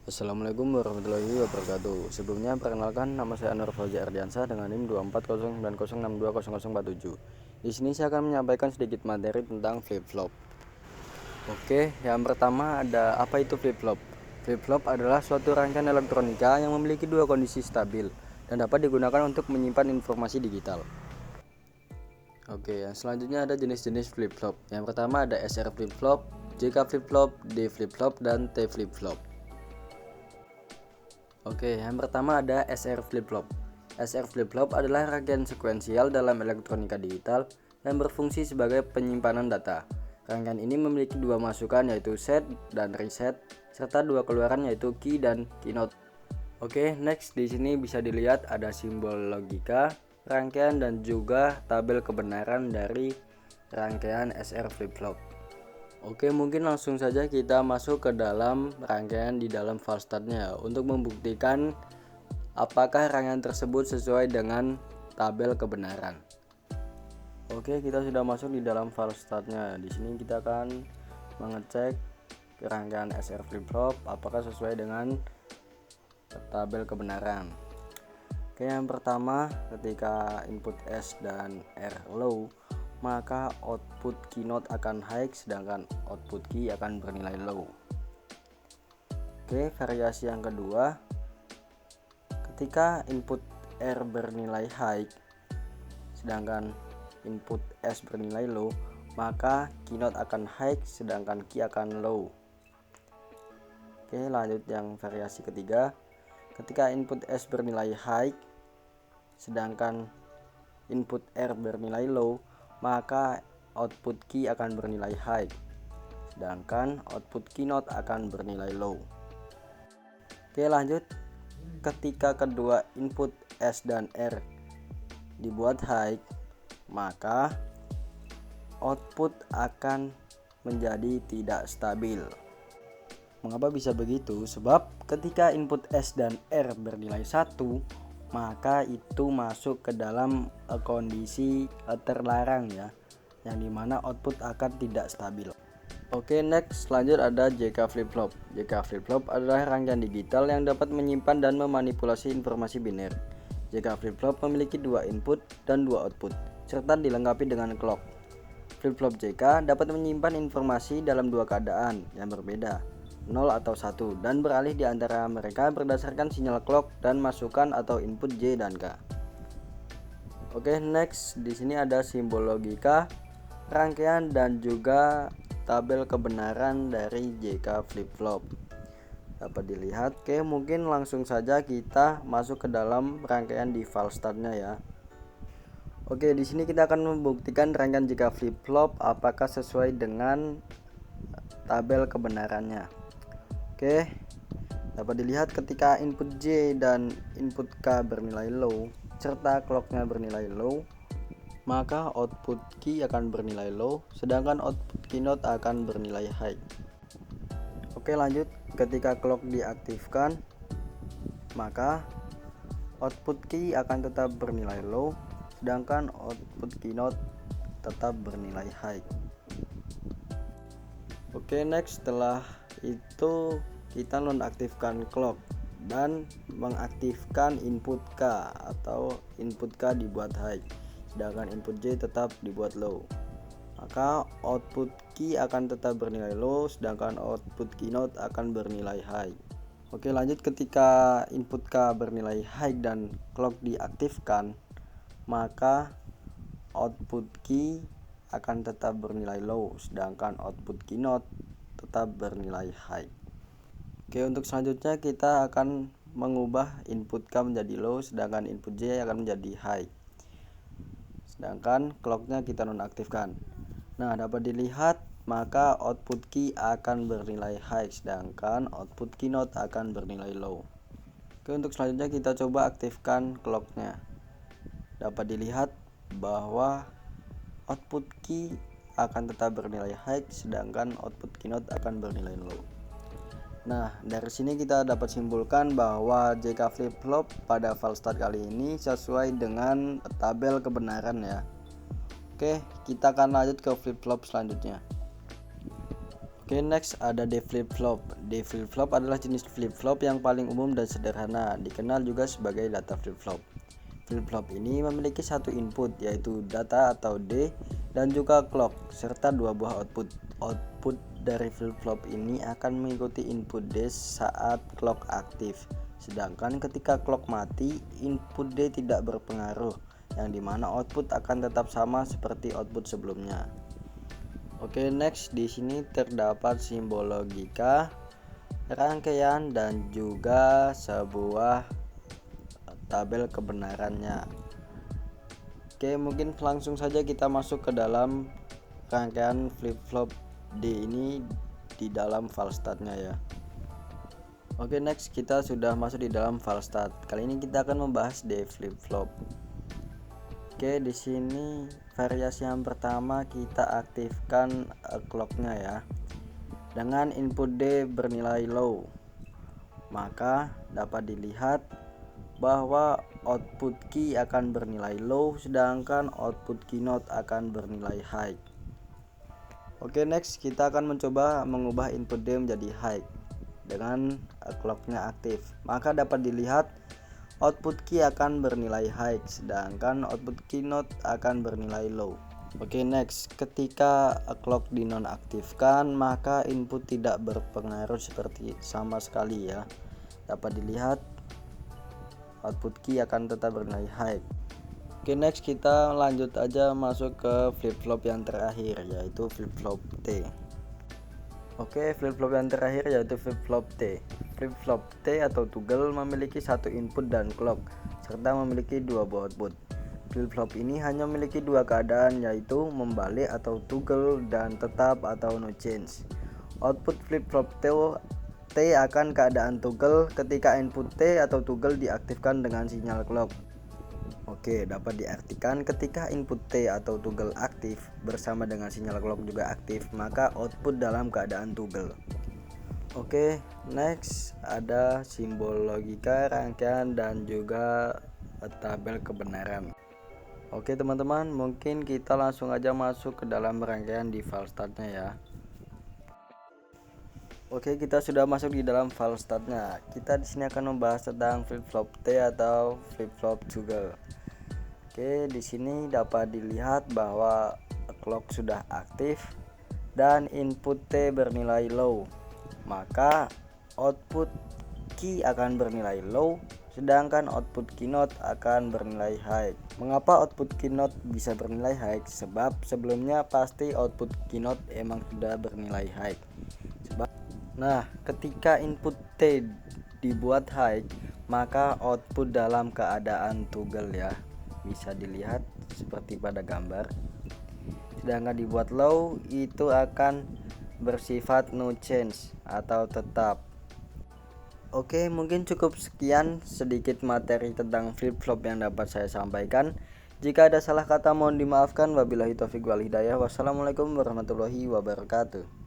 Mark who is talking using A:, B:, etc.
A: Assalamualaikum warahmatullahi wabarakatuh. Sebelumnya perkenalkan, nama saya Anwar Fauzi Ardiansyah dengan NIM 24090620047. Di sini saya akan menyampaikan sedikit materi tentang flip-flop. Oke, yang pertama ada apa itu flip-flop? Flip-flop adalah suatu rangkaian elektronika yang memiliki dua kondisi stabil dan dapat digunakan untuk menyimpan informasi digital. Oke, yang selanjutnya ada jenis-jenis flip-flop. Yang pertama ada SR flip-flop, JK flip-flop, D flip-flop, dan T flip-flop. Oke, yang pertama ada SR flip-flop. SR flip-flop adalah rangkaian sekuensial dalam elektronika digital yang berfungsi sebagai penyimpanan data. Rangkaian ini memiliki dua masukan yaitu set dan reset serta dua keluaran yaitu key dan keynote. Oke, next di sini bisa dilihat ada simbol logika, rangkaian dan juga tabel kebenaran dari rangkaian SR flip-flop. Oke, mungkin langsung saja kita masuk ke dalam rangkaian di dalam file startnya untuk membuktikan apakah rangkaian tersebut sesuai dengan tabel kebenaran. Oke, kita sudah masuk di dalam file startnya. Di sini kita akan mengecek rangkaian SR flip-flop apakah sesuai dengan tabel kebenaran. Oke, yang pertama ketika input S dan R low, maka output keynote akan high sedangkan output key akan bernilai low. Oke, variasi yang kedua, ketika input R bernilai high sedangkan input S bernilai low, maka keynote akan high sedangkan key akan low. Oke, lanjut yang variasi ketiga, ketika input S bernilai high sedangkan input R bernilai low, maka output key akan bernilai high sedangkan output keynote akan bernilai low. Oke, lanjut, ketika kedua input S dan R dibuat high, maka output akan menjadi tidak stabil. Mengapa bisa begitu? Sebab ketika input S dan R bernilai 1, maka itu masuk ke dalam kondisi terlarang ya, yang dimana output akan tidak stabil. Oke, next lanjut ada JK flip-flop. JK flip-flop adalah rangkaian digital yang dapat menyimpan dan memanipulasi informasi biner. JK flip-flop memiliki dua input dan dua output serta dilengkapi dengan clock. Flip-flop JK dapat menyimpan informasi dalam dua keadaan yang berbeda, 0 atau 1, dan beralih di antara mereka berdasarkan sinyal clock dan masukan atau input J dan K. Oke, next di sini ada simbol logika, rangkaian dan juga tabel kebenaran dari JK flip-flop. Dapat dilihat. Oke, mungkin langsung saja kita masuk ke dalam rangkaian di file startnya ya. Oke, di sini kita akan membuktikan rangkaian JK flip-flop apakah sesuai dengan tabel kebenarannya. Oke, dapat dilihat ketika input J dan input K bernilai low serta clocknya bernilai low, maka output key akan bernilai low sedangkan output keynote akan bernilai high. Oke, lanjut, ketika clock diaktifkan, maka output key akan tetap bernilai low sedangkan output keynote tetap bernilai high. Oke, next setelah itu kita nonaktifkan clock dan mengaktifkan input K atau input K dibuat high sedangkan input J tetap dibuat low, maka output key akan tetap bernilai low sedangkan output keynote akan bernilai high. Oke, lanjut, ketika input K bernilai high dan clock diaktifkan, maka output key akan tetap bernilai low sedangkan output keynote tetap bernilai high. Oke, untuk selanjutnya kita akan mengubah input K menjadi low sedangkan input J akan menjadi high sedangkan clocknya kita nonaktifkan. Nah, dapat dilihat maka output key akan bernilai high sedangkan output keynote akan bernilai low. Oke, untuk selanjutnya kita coba aktifkan clocknya. Dapat dilihat bahwa output key akan tetap bernilai high sedangkan output keynote akan bernilai low. Nah, dari sini kita dapat simpulkan bahwa JK flip-flop pada file start kali ini sesuai dengan tabel kebenaran ya. Oke, kita akan lanjut ke flip-flop selanjutnya. Oke, next ada D flip-flop. D flip-flop adalah jenis flip-flop yang paling umum dan sederhana, dikenal juga sebagai data flip-flop. Flip-flop ini memiliki satu input yaitu data atau D dan juga clock serta dua buah output. Output dari flip-flop ini akan mengikuti input D saat clock aktif. Sedangkan ketika clock mati, input D tidak berpengaruh, yang dimana output akan tetap sama seperti output sebelumnya. Oke, next di sini terdapat simbol logika, rangkaian dan juga sebuah tabel kebenarannya. Oke, mungkin langsung saja kita masuk ke dalam rangkaian flip-flop D ini di dalam file statnya ya. Oke, next kita sudah masuk di dalam file stat. Kali ini kita akan membahas D flip-flop. Oke, di sini variasi yang pertama kita aktifkan clocknya ya. Dengan input D bernilai low, maka dapat dilihat bahwa output key akan bernilai low sedangkan output keynote akan bernilai high. Oke, next kita akan mencoba mengubah input D menjadi high dengan clocknya aktif. Maka dapat dilihat output key akan bernilai high sedangkan output keynote akan bernilai low. Oke, next ketika clock dinonaktifkan maka input tidak berpengaruh seperti sama sekali ya. Dapat dilihat output key akan tetap bernilai high. Oke, next kita lanjut aja masuk ke flip-flop yang terakhir yaitu flip-flop T. Oke, flip-flop yang terakhir yaitu flip-flop T. Flip-flop T atau toggle memiliki satu input dan clock serta memiliki dua buah output. Flip-flop ini hanya memiliki dua keadaan yaitu membalik atau toggle dan tetap atau no change. Output flip-flop T akan keadaan toggle ketika input T atau toggle diaktifkan dengan sinyal clock. Oke, dapat diartikan ketika input T atau toggle aktif bersama dengan sinyal clock juga aktif, maka output dalam keadaan toggle. Oke, next ada simbol logika, rangkaian dan juga tabel kebenaran. Oke teman-teman, mungkin kita langsung aja masuk ke dalam rangkaian di file statnya ya. Oke, kita sudah masuk di dalam file statnya. Kita di sini akan membahas tentang flip-flop T atau flip-flop toggle. Oke, di sini dapat dilihat bahwa clock sudah aktif dan input T bernilai low, maka output key akan bernilai low sedangkan output keynote akan bernilai high. Mengapa output keynote bisa bernilai high? Sebab sebelumnya pasti output keynote emang sudah bernilai high. Nah, ketika input T dibuat high, maka output dalam keadaan toggle ya. Bisa dilihat seperti pada gambar. Sedangkan dibuat low itu akan bersifat no change atau tetap. Oke, mungkin cukup sekian sedikit materi tentang flip-flop yang dapat saya sampaikan. Jika ada salah kata mohon dimaafkan. Wabillahi taufiq wal hidayah. Wassalamualaikum warahmatullahi wabarakatuh.